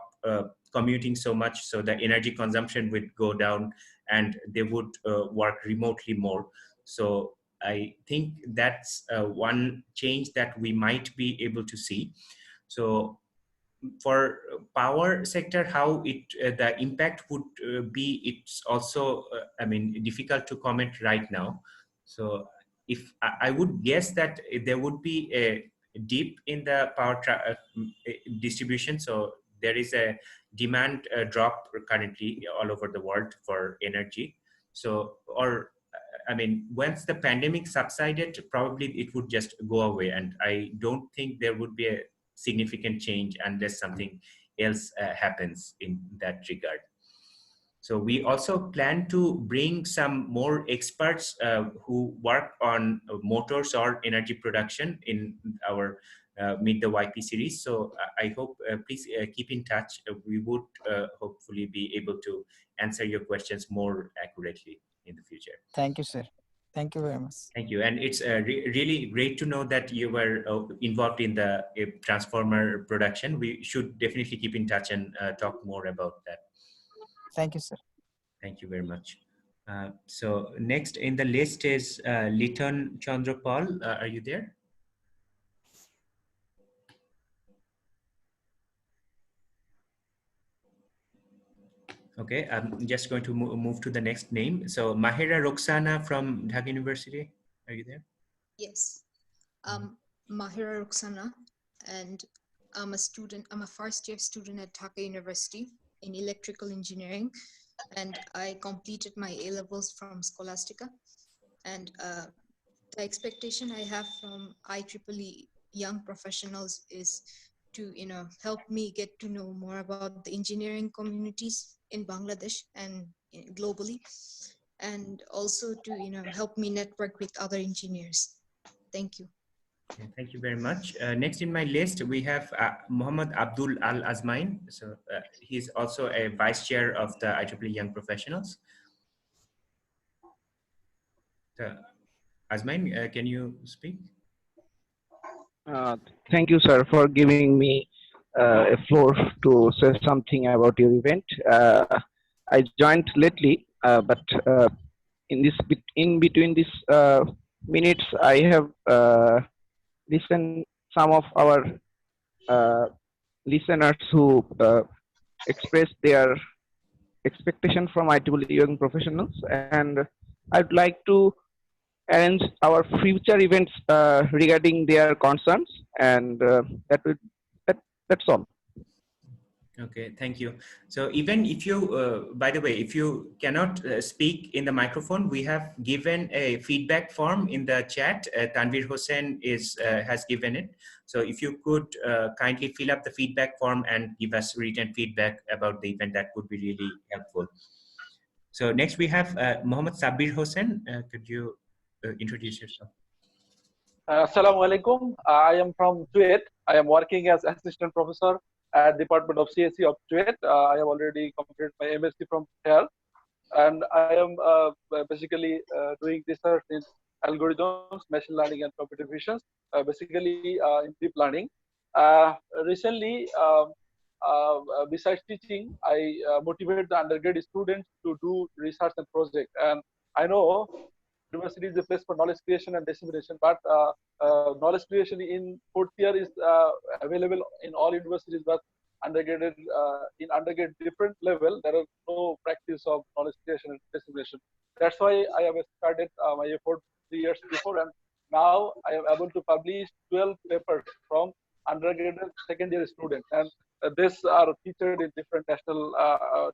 commuting so much, so the energy consumption would go down and they would work remotely more. So I think that's one change that we might be able to see. So for power sector, how the impact would be, it's also I mean, difficult to comment right now. So if I would guess that there would be a dip in the distribution. So there is a demand drop currently all over the world for energy. So, or I mean, once the pandemic subsided, probably it would just go away, and I don't think there would be a significant change unless something else happens in that regard. So we also plan to bring some more experts who work on motors or energy production in our Meet the YP series. So I hope please keep in touch. We would hopefully be able to answer your questions more accurately in the future. Thank you, sir. Thank you very much. Thank you. And it's really great to know that you were involved in the transformer production. We should definitely keep in touch and talk more about that. Thank you, sir. Thank you very much. So next in the list is Liton Chandrapal. Are you there? Okay, I'm just going to move to the next name. So Mahira Roxana from Dhaka University. Are you there? Yes, Mahira Ruxana, and I'm a student. I'm a first-year student at Dhaka University in electrical engineering, and I completed my A levels from Scholastica. And the expectation I have from IEEE young professionals is to help me get to know more about the engineering communities in Bangladesh and globally, and also to help me network with other engineers. Thank you. Okay, thank you very much. Next in my list, we have Muhammad Abdul Al Azmain. So he's also a vice chair of the IEEE Young Professionals. So, Azmain, can you speak? Thank you, sir, for giving me a floor to say something about your event. I joined lately, but in between these minutes, I have listened some of our listeners who expressed their expectation from IEEE young professionals, and I'd like to arrange our future events regarding their concerns, and that's all. Okay, thank you. So even if you, by the way, if you cannot speak in the microphone, we have given a feedback form in the chat. Tanvir Hossain has given it. So if you could kindly fill up the feedback form and give us written feedback about the event, that would be really helpful. So next we have Mohammed Sabir Hossain. Could you introduce yourself? Assalamu alaikum. I am from Kuwait. I am working as assistant professor at Department of CSE of Kuwait. I have already completed my MSc from here, and I am basically doing research in algorithms, machine learning, and computer vision, basically in deep learning. Recently, besides teaching, I motivate the undergrad students to do research and project. And I know university is a place for knowledge creation and dissemination, but knowledge creation in fourth year is available in all universities, but undergraduate in undergrad different level there are no practice of knowledge creation and dissemination. That's why I have started my effort 3 years before, and now I am able to publish 12 papers from undergraduate second year students, and these are featured in different national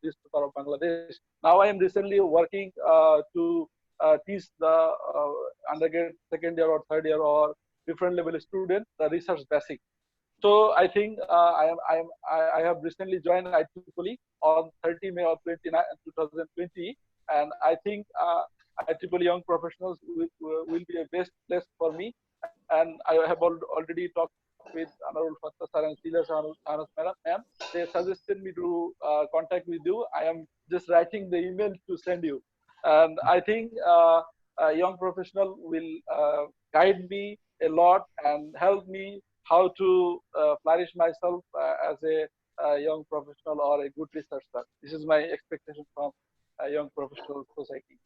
newspaper of Bangladesh. Now I am recently working to teach the undergrad second year or third year or different level students the research basic. So I think I have recently joined IEEE on 30 May of 2020, and I think IEEE young professionals will be a best place for me. And I have already talked with Anarul Fattah sir and Sheila Sahanas ma'am. They suggested me to contact with you. I am just writing the email to send you, and I think a young professional will guide me a lot and help me how to flourish myself as a young professional or a good researcher. This is my expectation from a young professional society.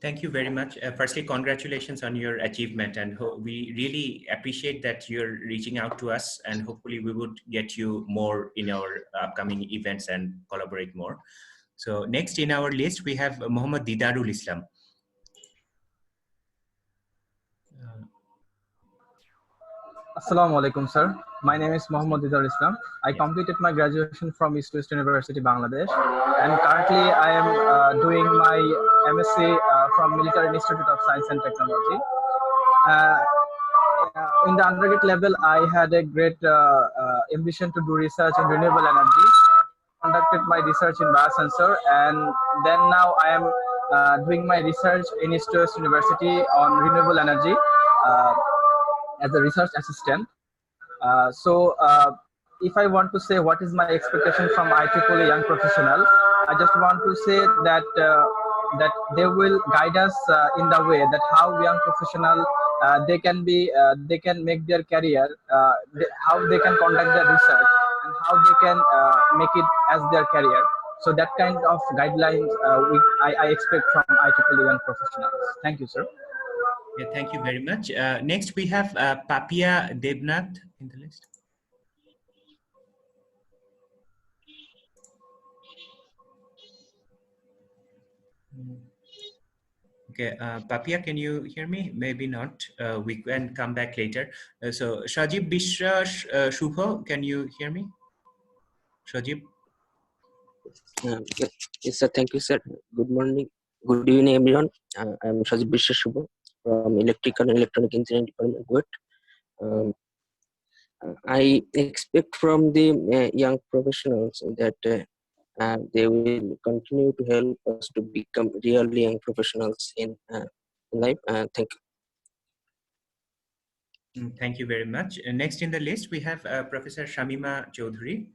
Thank you very much. Firstly, congratulations on your achievement, and we really appreciate that you're reaching out to us, and hopefully we would get you more in our upcoming events and collaborate more. So next in our list, we have Muhammad Didarul Islam. Assalamu alaikum, sir. My name is Muhammad Idar Islam. I completed my graduation from East West University, Bangladesh, and currently I am doing my MSc from Military Institute of Science and Technology. In the undergraduate level, I had a great ambition to do research in renewable energy. Conducted my research in biosensor, and then now I am doing my research in East West University on renewable energy as a research assistant. If I want to say what is my expectation from IEEE young professional, I just want to say that that they will guide us in the way that how young professional they can make their career, how they can conduct their research, and how they can make it as their career. So that kind of guidelines I expect from IEEE young professionals. Thank you, sir. Yeah, thank you very much. Next, we have Papia Devnath in the list. Okay, Papia, can you hear me? Maybe not. We can come back later. So, Sajid Bishra Shubho, can you hear me? Sajid? Yes, sir. Thank you, sir. Good morning. Good evening, everyone. I am Sajid Bishra Shubho from Electrical and Electronic Engineering Department, Kuwait. I expect from the young professionals that they will continue to help us to become really young professionals in life. Thank you. Thank you very much. Next in the list, we have Professor Shamima Choudhury.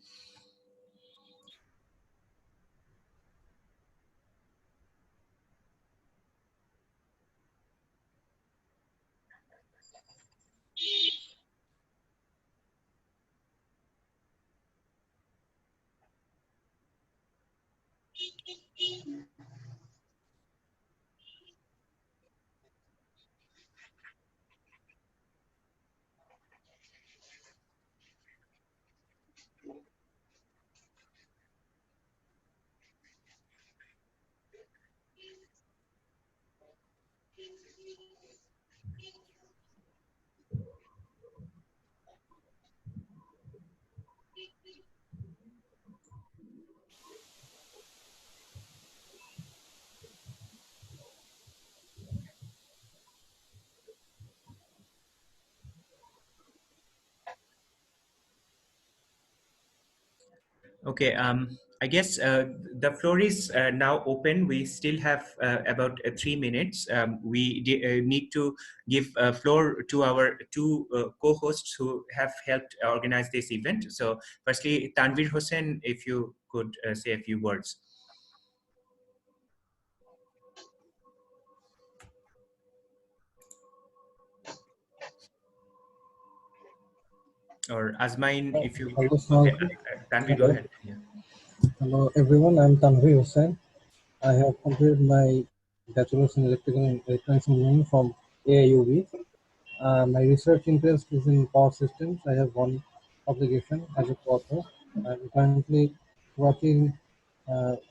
Okay, I guess the floor is now open. We still have about 3 minutes. We need to give floor to our two co-hosts who have helped organize this event. So firstly, Tanvir Hossain, if you could say a few words. Or Azmain, if you... Hello, Okay, Sajid. Tanvir, go Hello. ahead. Yeah. Hello, everyone. I'm Tanvir Hussain. I have completed my bachelor's in electrical and electronics engineering from AIUB. My research interest is in power systems. I have one publication as a co-author. I'm currently working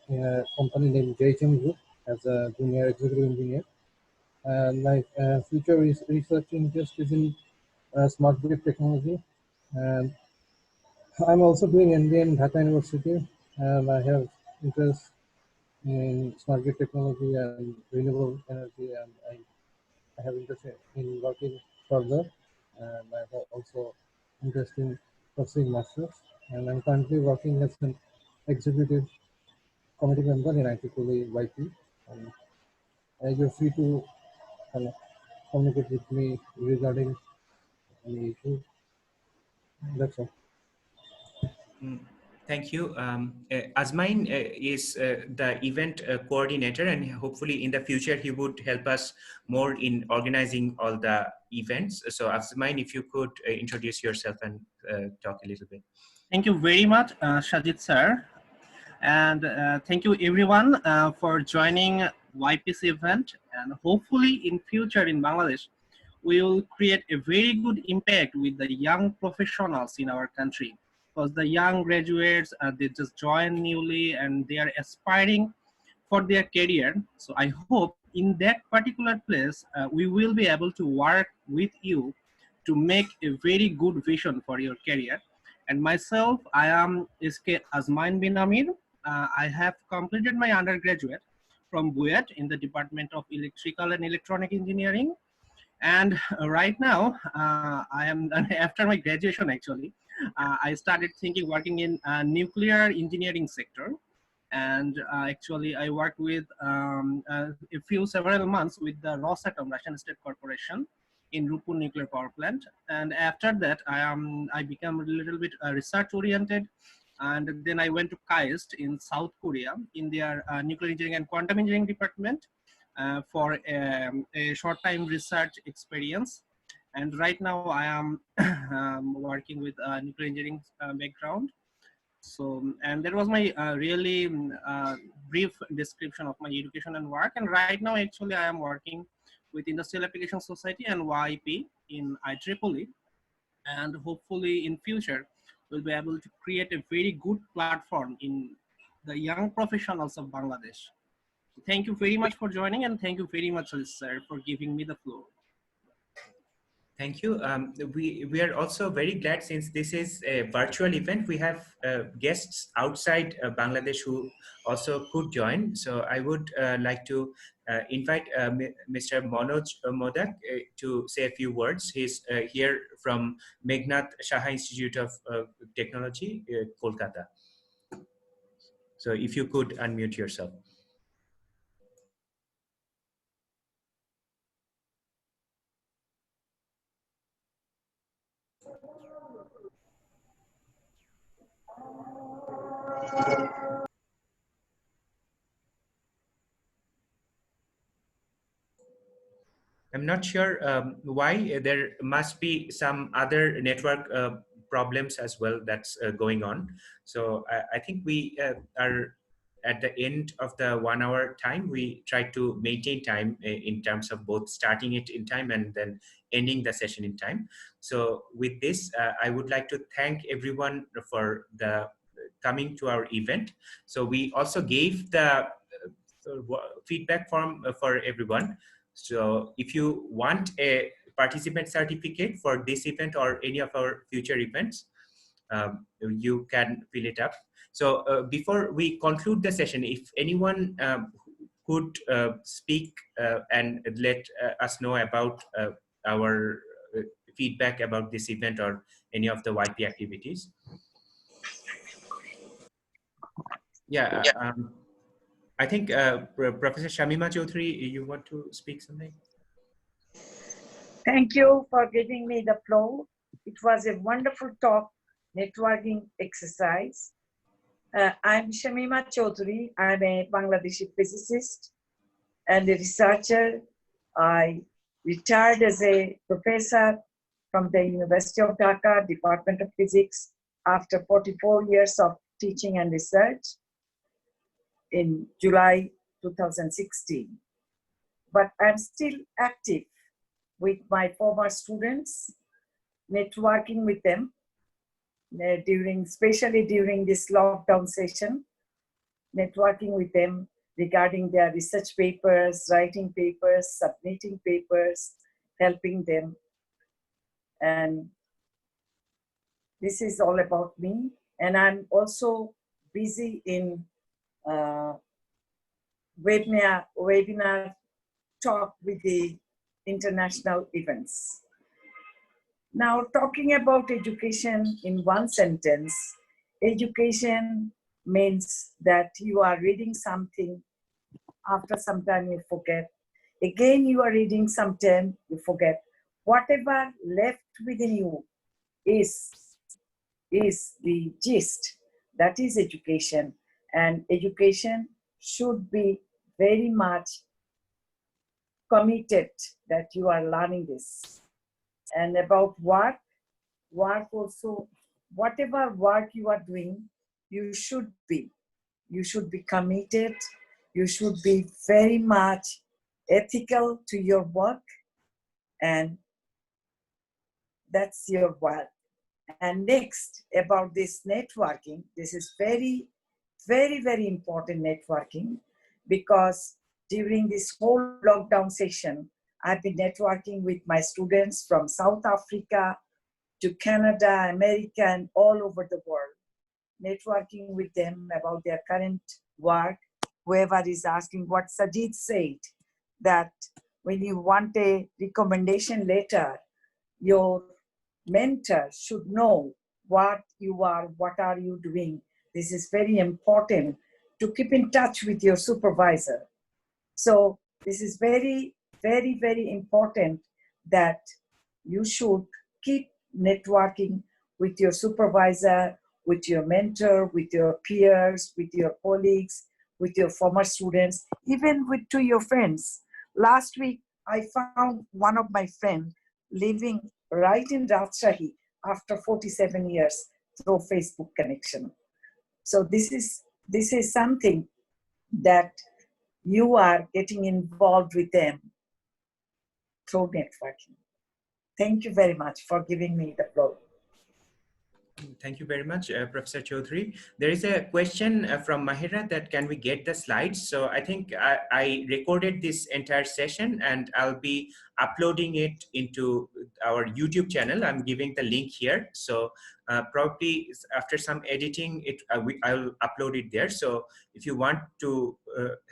in a company named JHM Group as a junior executive engineer. And my future research interest is in smart grid technology. And I'm also doing MBA in Dhaka University, and I have interest in smart grid technology and renewable energy, and I have interest in working further, and I have also interest in pursuing masters. And I'm currently working as an executive committee member in IEEE YP. And you're free to communicate with me regarding any issue. That's all. Mm, thank you. Azmain is the event coordinator, and hopefully in the future he would help us more in organizing all the events. So Azmain, if you could introduce yourself and talk a little bit. Thank you very much, Sajid sir. And thank you everyone for joining YPC event. And hopefully in future in Bangladesh, we will create a very good impact with the young professionals in our country. Because the young graduates, they just join newly and they are aspiring for their career. So I hope in that particular place, we will be able to work with you to make a very good vision for your career. And myself, I am SK Azmain bin Amir. I have completed my undergraduate from BUET in the Department of Electrical and Electronic Engineering. And right now, I am after my graduation actually, I started thinking working in nuclear engineering sector. And actually, I worked with several months with the Rosatom, Russian State Corporation, in Rupur nuclear power plant. And after that, I became a little bit research oriented. And then I went to KAIST in South Korea in their nuclear engineering and quantum engineering department for a short time research experience. And right now I am working with nuclear engineering background. So, and that was my really brief description of my education and work. And right now, actually, I am working with Industrial Application Society and YP in IEEE. And hopefully in future, we'll be able to create a very good platform in the young professionals of Bangladesh. Thank you very much for joining, and thank you very much, sir, for giving me the floor. Thank you. We are also very glad, since this is a virtual event, we have guests outside Bangladesh who also could join. So I would like to invite Mr. Manoj Modak to say a few words. He's here from Meghnad Shaha Institute of Technology, Kolkata. So if you could unmute yourself. I'm not sure why. There must be some other network problems as well that's going on. So I think we are at the end of the 1 hour time. We try to maintain time in terms of both starting it in time and then ending the session in time. So with this, I would like to thank everyone for the coming to our event. So we also gave the feedback form for everyone. So if you want a participant certificate for this event or any of our future events, you can fill it up. So before we conclude the session, if anyone could speak and let us know about our feedback about this event or any of the YP activities. Yeah, I think Professor Shamima Choudhury, you want to speak something? Thank you for giving me the floor. It was a wonderful talk, networking exercise. I'm Shamima Choudhury. I'm a Bangladeshi physicist and a researcher. I retired as a professor from the University of Dhaka, Department of Physics, after 44 years of teaching and research in July 2016. But I'm still active with my former students, networking with them especially during this lockdown session, networking with them regarding their research papers, writing papers, submitting papers, helping them. And this is all about me. And I'm also busy in webinar talk with the international events. Now, talking about education in one sentence, education means that you are reading something, after some time you forget. Again, you are reading sometime, you forget. Whatever left within you is the gist. That is education. And education should be very much committed that you are learning this. And about work also, whatever work you are doing, you should be committed, you should be very much ethical to your work, and that's your work. And next, about this networking, this is very, very, very important networking, because during this whole lockdown session, I've been networking with my students from South Africa to Canada, America, and all over the world, networking with them about their current work. Whoever is asking what Sajid said, that when you want a recommendation letter, your mentor should know what you are, what are you doing. This is very important to keep in touch with your supervisor. So this is very, very, very important that you should keep networking with your supervisor, with your mentor, with your peers, with your colleagues, with your former students, even to your friends. Last week, I found one of my friends living right in Rajshahi after 47 years through Facebook connection. So this is something that you are getting involved with them through networking. Thank you very much for giving me the floor. Thank you very much, Professor Choudhury. There is a question from Mahira that can we get the slides? So I think I recorded this entire session and I'll be uploading it into our YouTube channel. I'm giving the link here. So probably after some editing, I'll upload it there. So if you want to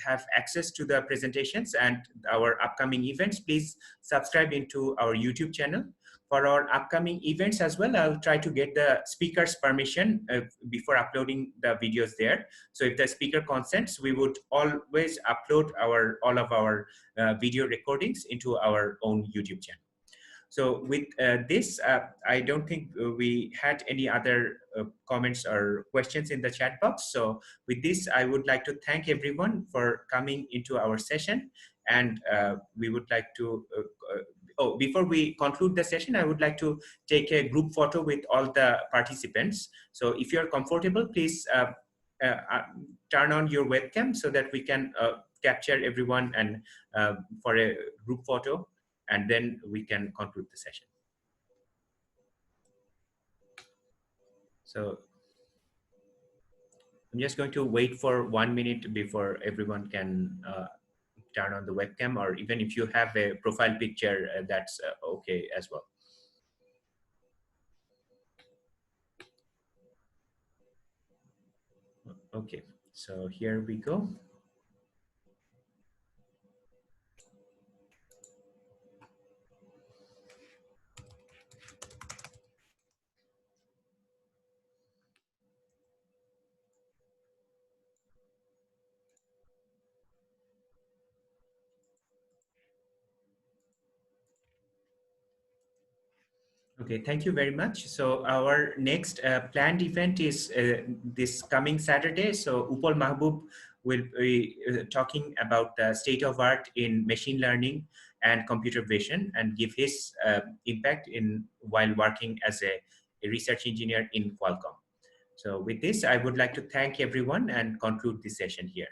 have access to the presentations and our upcoming events, please subscribe into our YouTube channel. For our upcoming events as well, I'll try to get the speaker's permission before uploading the videos there. So if the speaker consents, we would always upload all of our video recordings into our own YouTube channel. So with this, I don't think we had any other comments or questions in the chat box. So with this, I would like to thank everyone for coming into our session. And we would like to before we conclude the session, I would like to take a group photo with all the participants. So if you're comfortable, please turn on your webcam so that we can capture everyone and for a group photo, and then we can conclude the session. So I'm just going to wait for 1 minute before everyone can turn on the webcam, or even if you have a profile picture, that's okay as well. Okay, so here we go. Okay, thank you very much. So our next planned event is this coming Saturday. So Upal Mahbub will be talking about the state of art in machine learning and computer vision and give his impact in while working as a research engineer in Qualcomm. So with this, I would like to thank everyone and conclude this session here.